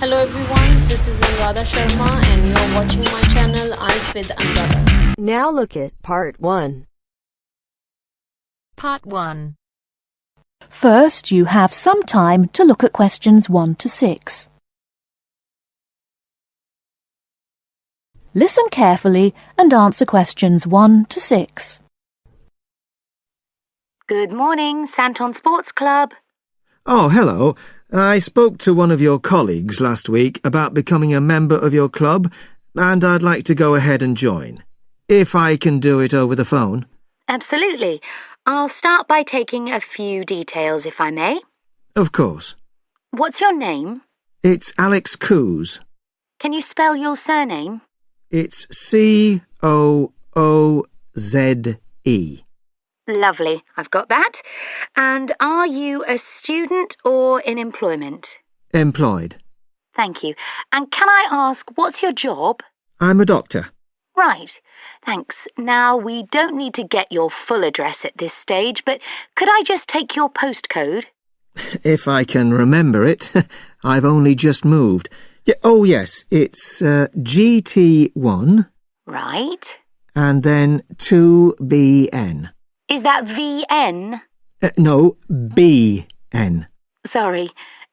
Hello everyone, this is ANURADHA Sharma and you're watching my channel IELTS with ANURADHA. Now look at Part 1. Part 1. First, you have some time to look at questions 1 to 6. Listen carefully and answer questions 1 to 6. Good morning, Santon Sports Club. Oh, hello. I spoke to one of your colleagues last week about becoming a member of your club, and I'd like to go ahead and join. If I can do it over the phone. Absolutely. I'll start by taking a few details, if I may. Of course. What's your name? It's Alex Coos. Can you spell your surname? It's C-O-O-Z-E. Lovely, I've got that. And are you a student or in employment? Employed. Thank you. And can I ask, what's your job? I'm a doctor. Right, thanks. Now, we don't need to get your full address at this stage, but could I just take your postcode? If I can remember it. I've only just moved. Oh, yes, it's GT1. Right. And then 2BN. Is that VN? No, BN. Sorry.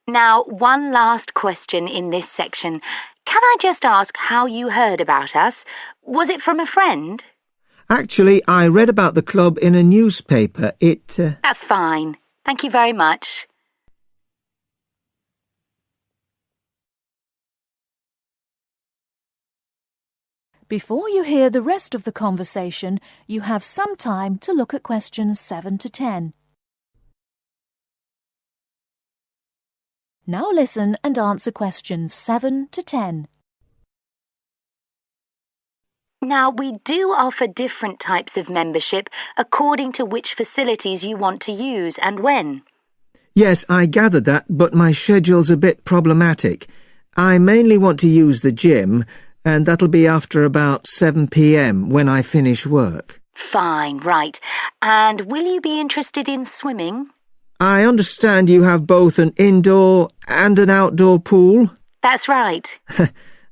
Now, one last question in this section. Can I just ask how you heard about us? Was it from a friend? Actually, I read about the club in a newspaper. That's fine. Thank you very much. Before you hear the rest of the conversation, you have some time to look at questions 7 to 10. Now listen and answer questions 7 to 10. Now, we do offer different types of membership according to which facilities you want to use and when. Yes, I gathered that, but my schedule's a bit problematic. I mainly want to use the gym, and that'll be after about 7 p.m. when I finish work. Fine, right. And will you be interested in swimming? I understand you have both an indoor and an outdoor pool? That's right.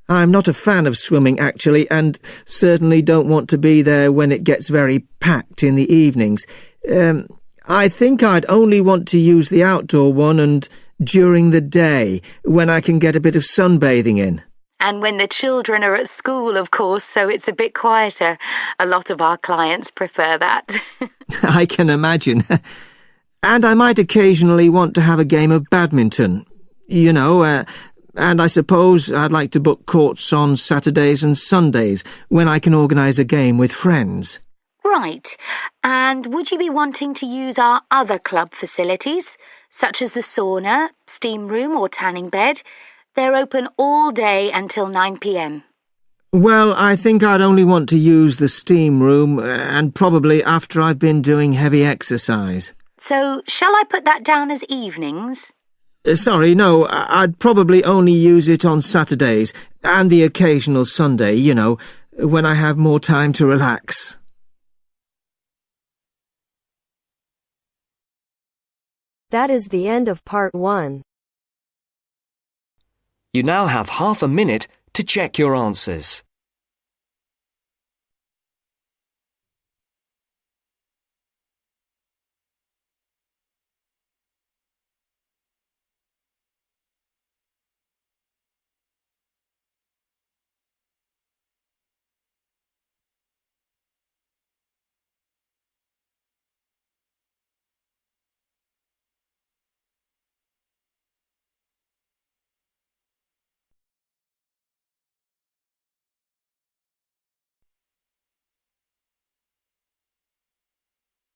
I'm not a fan of swimming, actually, and certainly don't want to be there when it gets very packed in the evenings. I think I'd only want to use the outdoor one and during the day, when I can get a bit of sunbathing in. And when the children are at school, of course, so it's a bit quieter. A lot of our clients prefer that. I can imagine. And I might occasionally want to have a game of badminton. And I suppose I'd like to book courts on Saturdays and Sundays when I can organise a game with friends. Right. And would you be wanting to use our other club facilities, such as the sauna, steam room or tanning bed? They're open all day until 9 p.m. Well, I think I'd only want to use the steam room, and probably after I've been doing heavy exercise. So, shall I put that down as evenings? Sorry, no, I'd probably only use it on Saturdays, and the occasional Sunday, when I have more time to relax. That is the end of Part 1. You now have half a minute to check your answers.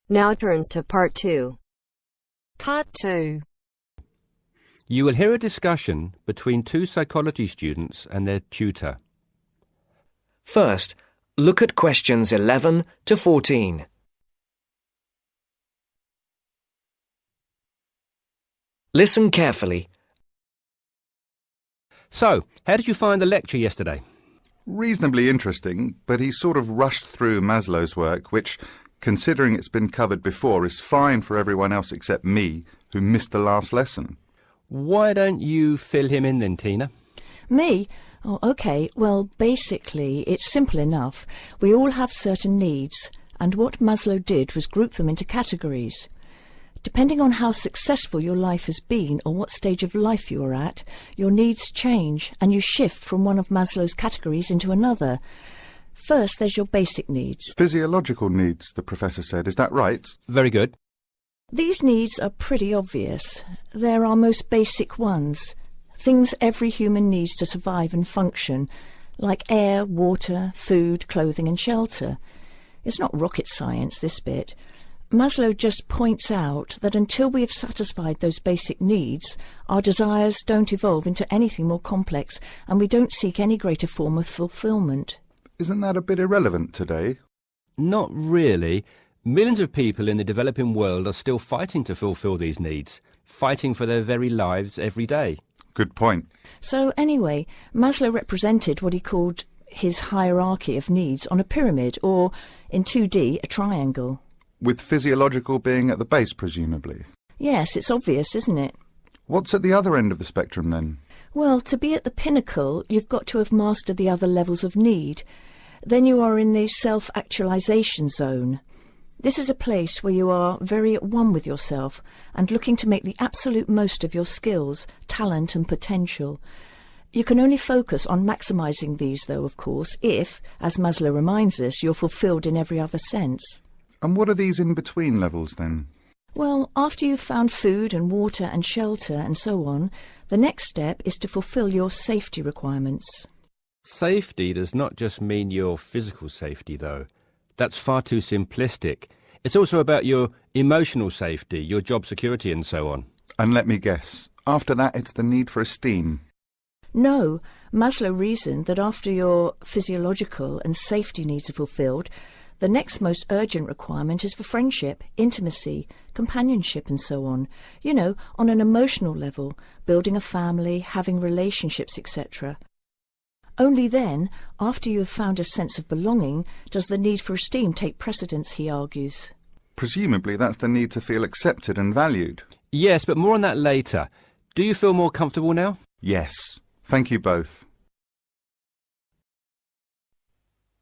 Now turns to Part 2. Part 2. You will hear a discussion between two psychology students and their tutor. First, look at questions 11 to 14. Listen carefully. So, how did you find the lecture yesterday? Reasonably interesting, but he sort of rushed through Maslow's work, which, considering it's been covered before, is fine for everyone else except me, who missed the last lesson. Why don't you fill him in then, Tina? Me? Oh, OK. Well, basically, it's simple enough. We all have certain needs, and what Maslow did was group them into categories. Depending on how successful your life has been or what stage of life you are at, your needs change and you shift from one of Maslow's categories into another. First, there's your basic needs. Physiological needs, the professor said. Is that right? Very good. These needs are pretty obvious. They're our most basic ones. Things every human needs to survive and function, like air, water, food, clothing and shelter. It's not rocket science, this bit. Maslow just points out that until we have satisfied those basic needs, our desires don't evolve into anything more complex and we don't seek any greater form of fulfillment. Isn't that a bit irrelevant today? Not really. Millions of people in the developing world are still fighting to fulfill these needs, fighting for their very lives every day. Good point. So anyway, Maslow represented what he called his hierarchy of needs on a pyramid, or in 2D, a triangle. With physiological being at the base, presumably. Yes, it's obvious, isn't it? What's at the other end of the spectrum, then? Well, to be at the pinnacle, you've got to have mastered the other levels of need. Then you are in the self-actualization zone. This is a place where you are very at one with yourself and looking to make the absolute most of your skills, talent and potential. You can only focus on maximising these, though, of course, if, as Maslow reminds us, you're fulfilled in every other sense. And what are these in-between levels, then? Well, after you've found food and water and shelter and so on, the next step is to fulfil your safety requirements. Safety does not just mean your physical safety, though. That's far too simplistic. It's also about your emotional safety, your job security and so on. And let me guess, after that it's the need for esteem. No, Maslow reasoned that after your physiological and safety needs are fulfilled, the next most urgent requirement is for friendship, intimacy, companionship and so on. You know, on an emotional level, building a family, having relationships, etc. Only then, after you have found a sense of belonging, does the need for esteem take precedence, he argues. Presumably that's the need to feel accepted and valued. Yes, but more on that later. Do you feel more comfortable now? Yes. Thank you both.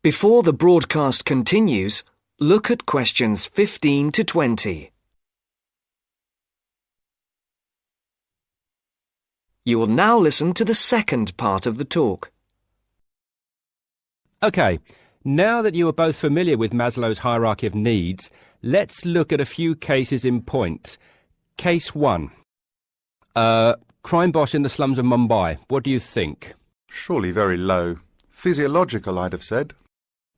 Before the broadcast continues, look at questions 15 to 20. You will now listen to the second part of the talk. OK, now that you are both familiar with Maslow's hierarchy of needs, let's look at a few cases in point. Case 1. Crime boss in the slums of Mumbai. What do you think? Surely very low. Physiological, I'd have said.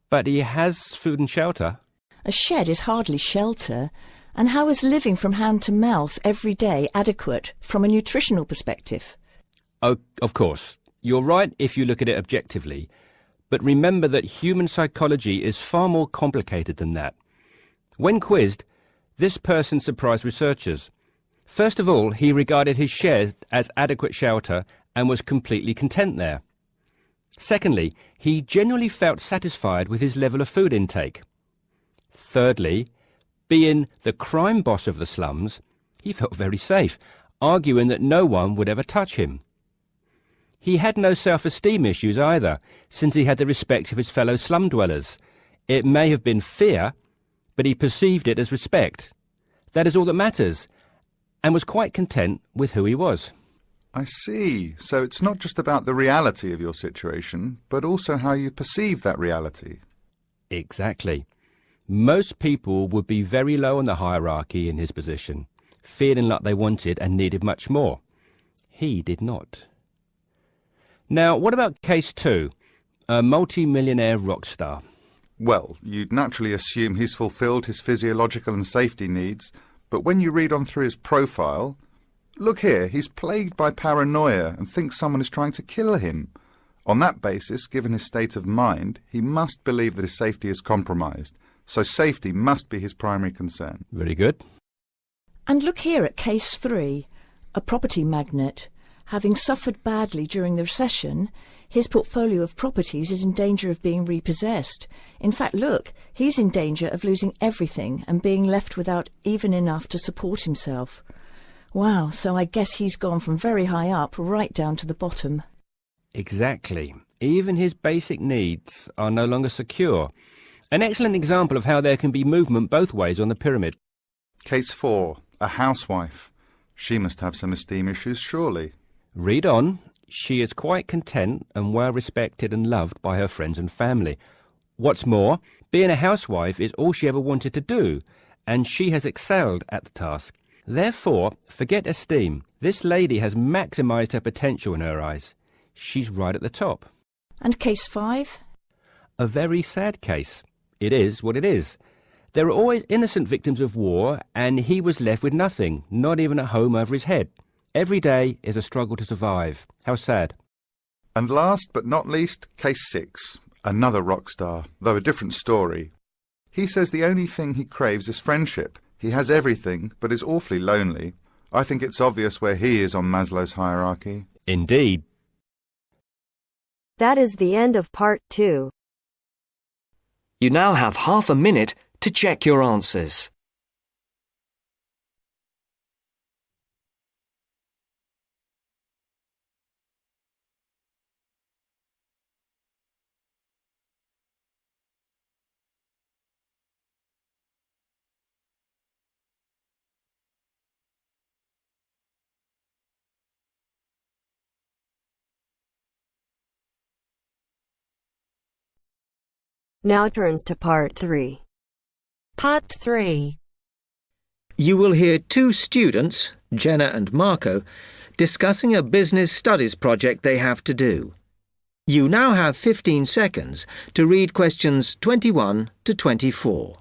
But he has food and shelter. A shed is hardly shelter. And how is living from hand to mouth every day adequate from a nutritional perspective? Oh, of course. You're right if you look at it objectively. But remember that human psychology is far more complicated than that. When quizzed, this person surprised researchers. First of all, he regarded his shed as adequate shelter and was completely content there. Secondly, he genuinely felt satisfied with his level of food intake. Thirdly, being the crime boss of the slums, he felt very safe, arguing that no one would ever touch him. He had no self-esteem issues either, since he had the respect of his fellow slum dwellers. It may have been fear, but he perceived it as respect. That is all that matters, and was quite content with who he was. I see. So it's not just about the reality of your situation, but also how you perceive that reality. Exactly. Most people would be very low on the hierarchy in his position, feeling like they wanted and needed much more. He did not. Now, what about case 2? A multi-millionaire rock star. Well, you'd naturally assume he's fulfilled his physiological and safety needs, but when you read on through his profile, look here, he's plagued by paranoia and thinks someone is trying to kill him. On that basis, given his state of mind, he must believe that his safety is compromised. So safety must be his primary concern. Very good. And look here at case 3, a property magnate. Having suffered badly during the recession, his portfolio of properties is in danger of being repossessed. In fact, look, he's in danger of losing everything and being left without even enough to support himself. Wow, so I guess he's gone from very high up right down to the bottom. Exactly. Even his basic needs are no longer secure. An excellent example of how there can be movement both ways on the pyramid. Case 4. A housewife. She must have some esteem issues, surely. Read on. She is quite content and well respected and loved by her friends and family. What's more, being a housewife is all she ever wanted to do, and she has excelled at the task. Therefore, forget esteem. This lady has maximised her potential in her eyes. She's right at the top. And case 5? A very sad case. It is what it is. There are always innocent victims of war, and he was left with nothing, not even a home over his head. Every day is a struggle to survive. How sad. And last but not least, case 6. Another rock star, though a different story. He says the only thing he craves is friendship. He has everything, but is awfully lonely. I think it's obvious where he is on Maslow's hierarchy. Indeed. That is the end of part 2. You now have half a minute to check your answers. Now turns to part 3. Part 3. You will hear two students, Jenna and Marco, discussing a business studies project they have to do. You now have 15 seconds to read questions 21 to 24.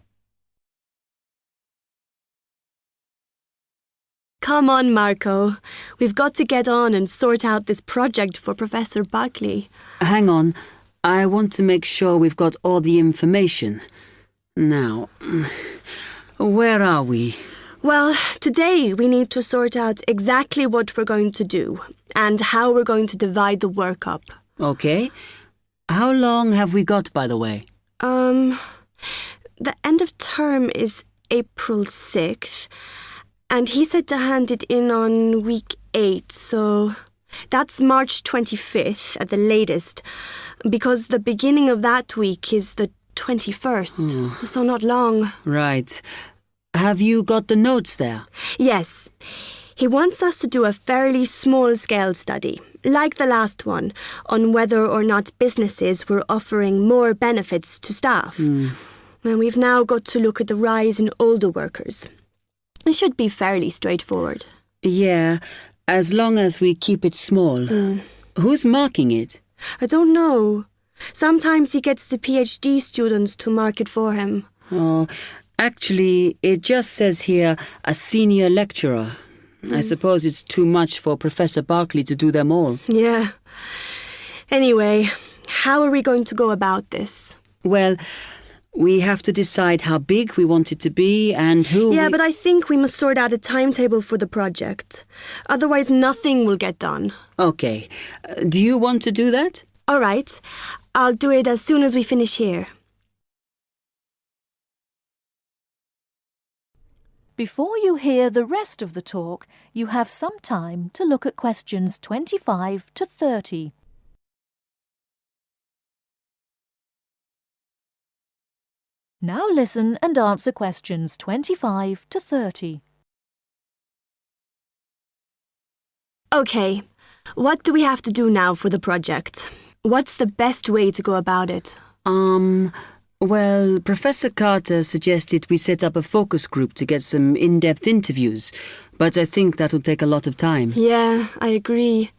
Come on, Marco. We've got to get on and sort out this project for Professor Buckley. Hang on. I want to make sure we've got all the information. Now, where are we? Well, today we need to sort out exactly what we're going to do and how we're going to divide the work up. Okay. How long have we got, by the way? The end of term is April 6th, and he said to hand it in on week 8, so that's March 25th at the latest, because the beginning of that week is the 21st, so not long. Right. Have you got the notes there? Yes. He wants us to do a fairly small-scale study, like the last one, on whether or not businesses were offering more benefits to staff. And we've now got to look at the rise in older workers. It should be fairly straightforward. Yeah, as long as we keep it small. Who's marking it? I don't know. Sometimes he gets the PhD students to mark it for him. Oh, actually, it just says here, a senior lecturer. I suppose it's too much for Professor Barclay to do them all. Yeah. Anyway, how are we going to go about this? Well, we have to decide how big we want it to be and who. Yeah, but I think we must sort out a timetable for the project. Otherwise, nothing will get done. Okay. Do you want to do that? All right. I'll do it as soon as we finish here. Before you hear the rest of the talk, you have some time to look at questions 25 to 30. Now listen and answer questions 25 to 30. Okay, what do we have to do now for the project? What's the best way to go about it? Well, Professor Carter suggested we set up a focus group to get some in-depth interviews, but I think that'll take a lot of time. Yeah, I agree.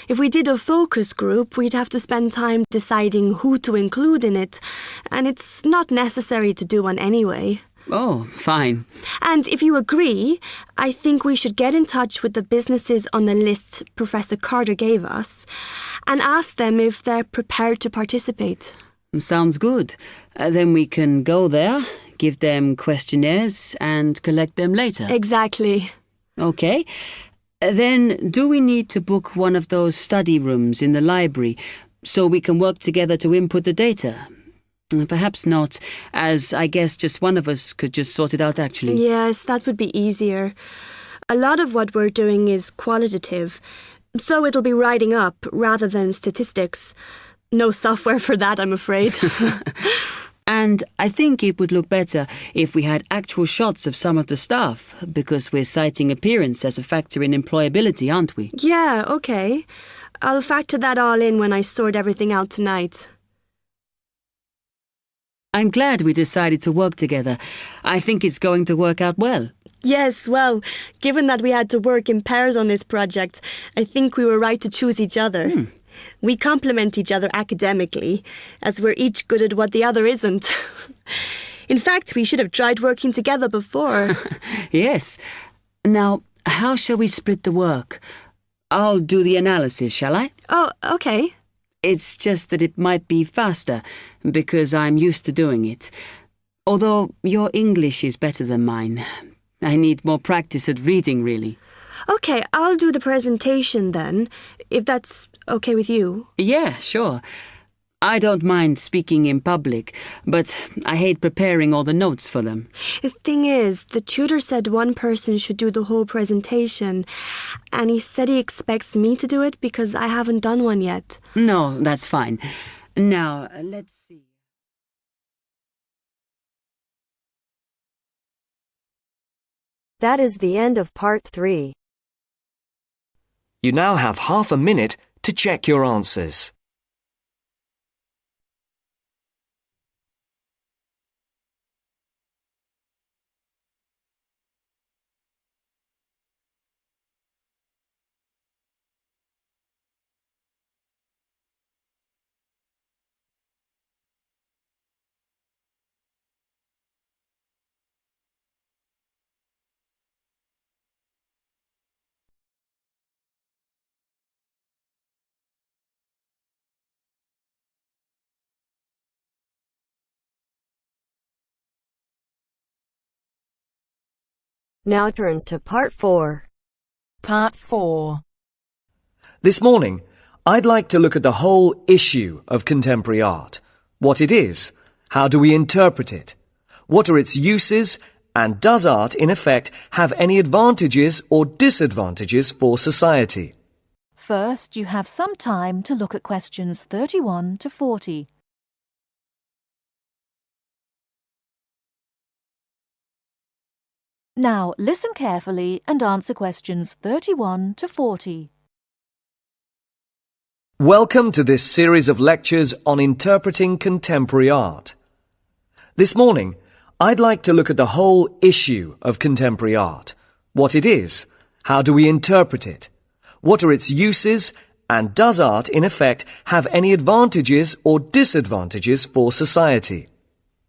If we did a focus group, we'd have to spend time deciding who to include in it, and it's not necessary to do one anyway. Oh, fine. And if you agree, I think we should get in touch with the businesses on the list Professor Carter gave us and ask them if they're prepared to participate. Sounds good. Then we can go there, give them questionnaires and collect them later. Exactly. Okay. Then do we need to book one of those study rooms in the library so we can work together to input the data? Perhaps not, as I guess just one of us could just sort it out actually. Yes, that would be easier. A lot of what we're doing is qualitative. So it'll be writing up rather than statistics. No software for that, I'm afraid. And I think it would look better if we had actual shots of some of the staff, because we're citing appearance as a factor in employability, aren't we? Yeah, okay. I'll factor that all in when I sort everything out tonight. I'm glad we decided to work together. I think it's going to work out well. Yes, well, given that we had to work in pairs on this project, I think we were right to choose each other. We complement each other academically, as we're each good at what the other isn't. In fact, we should have tried working together before. Yes. Now, how shall we split the work? I'll do the analysis, shall I? Oh, okay. It's just that it might be faster, because I'm used to doing it. Although your English is better than mine. I need more practice at reading, really. Okay, I'll do the presentation then, if that's okay with you. Yeah, sure. I don't mind speaking in public, but I hate preparing all the notes for them. The thing is, the tutor said one person should do the whole presentation, and he said he expects me to do it because I haven't done one yet. No, that's fine. Now, let's see. That is the end of part 3. You now have half a minute to check your answers. Now turns to part 4. Part 4. This morning, I'd like to look at the whole issue of contemporary art. What it is, how do we interpret it, what are its uses, and does art, in effect, have any advantages or disadvantages for society? First, you have some time to look at questions 31 to 40. Now, listen carefully and answer questions 31 to 40. Welcome to this series of lectures on interpreting contemporary art. This morning, I'd like to look at the whole issue of contemporary art. What it is, how do we interpret it, what are its uses, and does art, in effect, have any advantages or disadvantages for society?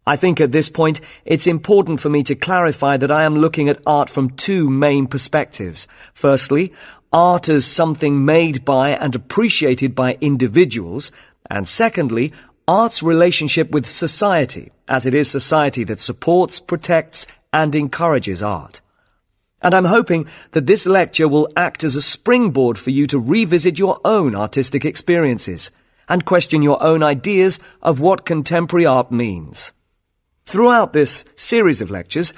I think at this point it's important for me to clarify that I am looking at art from two main perspectives. Firstly, art as something made by and appreciated by individuals, and secondly, art's relationship with society, as it is society that supports, protects, and encourages art. And I'm hoping that this lecture will act as a springboard for you to revisit your own artistic experiences and question your own ideas of what contemporary art means. Throughout this series of lectures,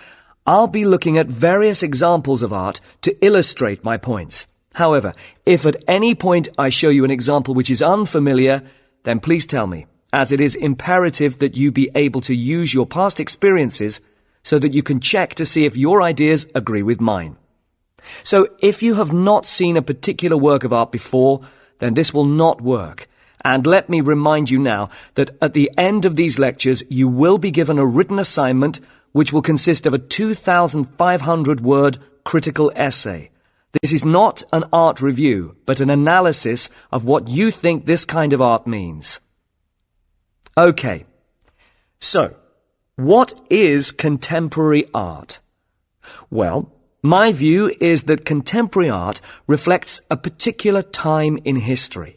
I'll be looking at various examples of art to illustrate my points. However, if at any point I show you an example which is unfamiliar, then please tell me, as it is imperative that you be able to use your past experiences so that you can check to see if your ideas agree with mine. So if you have not seen a particular work of art before, then this will not work. And let me remind you now that at the end of these lectures, you will be given a written assignment which will consist of a 2,500-word critical essay. This is not an art review, but an analysis of what you think this kind of art means. Okay, so what is contemporary art? Well, my view is that contemporary art reflects a particular time in history.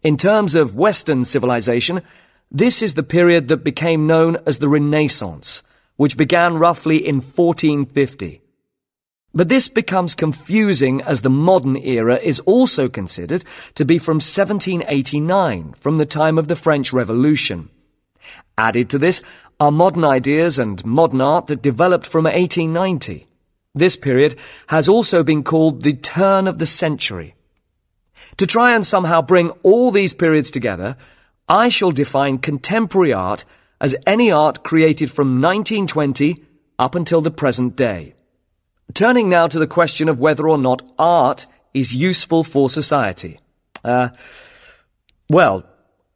In terms of Western civilization, this is the period that became known as the Renaissance, which began roughly in 1450. But this becomes confusing as the modern era is also considered to be from 1789, from the time of the French Revolution. Added to this are modern ideas and modern art that developed from 1890. This period has also been called the turn of the century. To try and somehow bring all these periods together, I shall define contemporary art as any art created from 1920 up until the present day. Turning now to the question of whether or not art is useful for society. Well,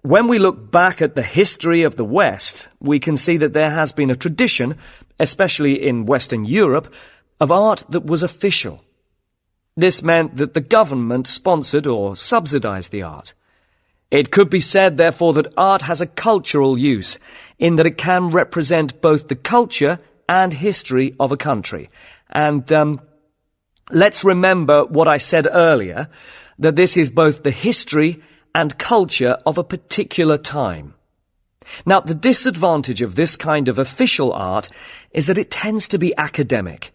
when we look back at the history of the West, we can see that there has been a tradition, especially in Western Europe, of art that was official. This meant that the government sponsored or subsidized the art. It could be said, therefore, that art has a cultural use, in that it can represent both the culture and history of a country. And let's remember what I said earlier, that this is both the history and culture of a particular time. Now, the disadvantage of this kind of official art is that it tends to be academic.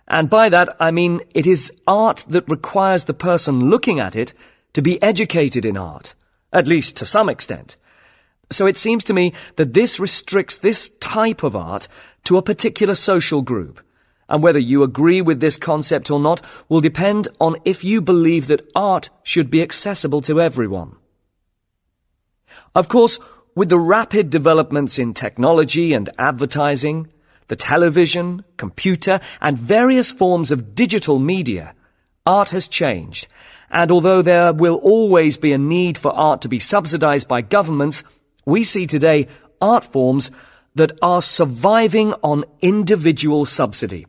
And by that, I mean it is art that requires the person looking at it to be educated in art, at least to some extent. So it seems to me that this restricts this type of art to a particular social group. And whether you agree with this concept or not will depend on if you believe that art should be accessible to everyone. Of course, with the rapid developments in technology and advertising, the television, computer, and various forms of digital media, art has changed. And although there will always be a need for art to be subsidized by governments, we see today art forms that are surviving on individual subsidy.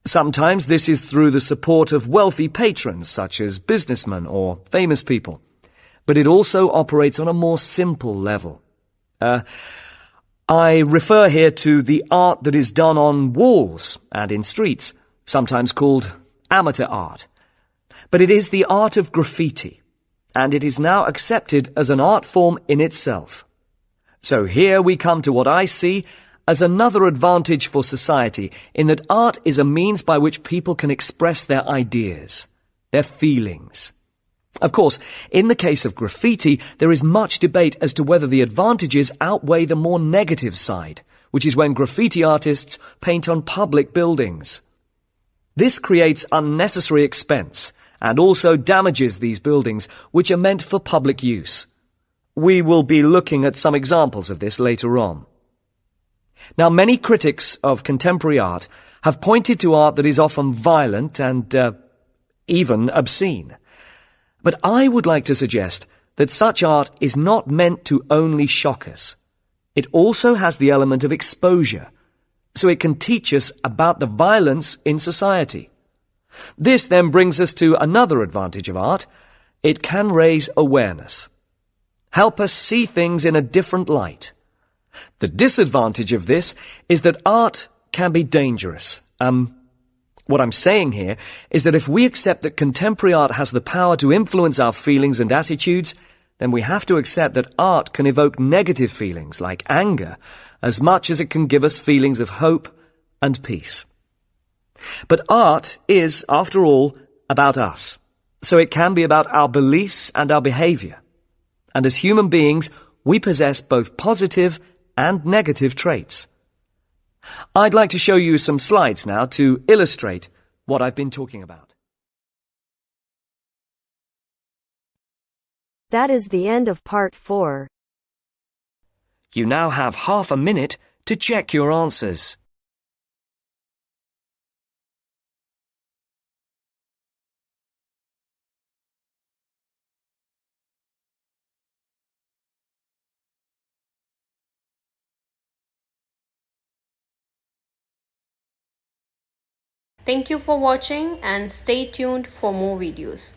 Sometimes this is through the support of wealthy patrons, such as businessmen or famous people. But it also operates on a more simple level. I refer here to the art that is done on walls and in streets, sometimes called amateur art. But it is the art of graffiti, and it is now accepted as an art form in itself. So here we come to what I see as another advantage for society, in that art is a means by which people can express their ideas, their feelings. Of course, in the case of graffiti, there is much debate as to whether the advantages outweigh the more negative side, which is when graffiti artists paint on public buildings. This creates unnecessary expense and also damages these buildings, which are meant for public use. We will be looking at some examples of this later on. Now, many critics of contemporary art have pointed to art that is often violent and even obscene. But I would like to suggest that such art is not meant to only shock us. It also has the element of exposure, so it can teach us about the violence in society. This then brings us to another advantage of art. It can raise awareness, help us see things in a different light. The disadvantage of this is that art can be dangerous. What I'm saying here is that if we accept that contemporary art has the power to influence our feelings and attitudes, then we have to accept that art can evoke negative feelings like anger as much as it can give us feelings of hope and peace. But art is, after all, about us, so it can be about our beliefs and our behavior. And as human beings, we possess both positive and negative traits. I'd like to show you some slides now to illustrate what I've been talking about. That is the end of part 4. You now have half a minute to check your answers. Thank you for watching and stay tuned for more videos.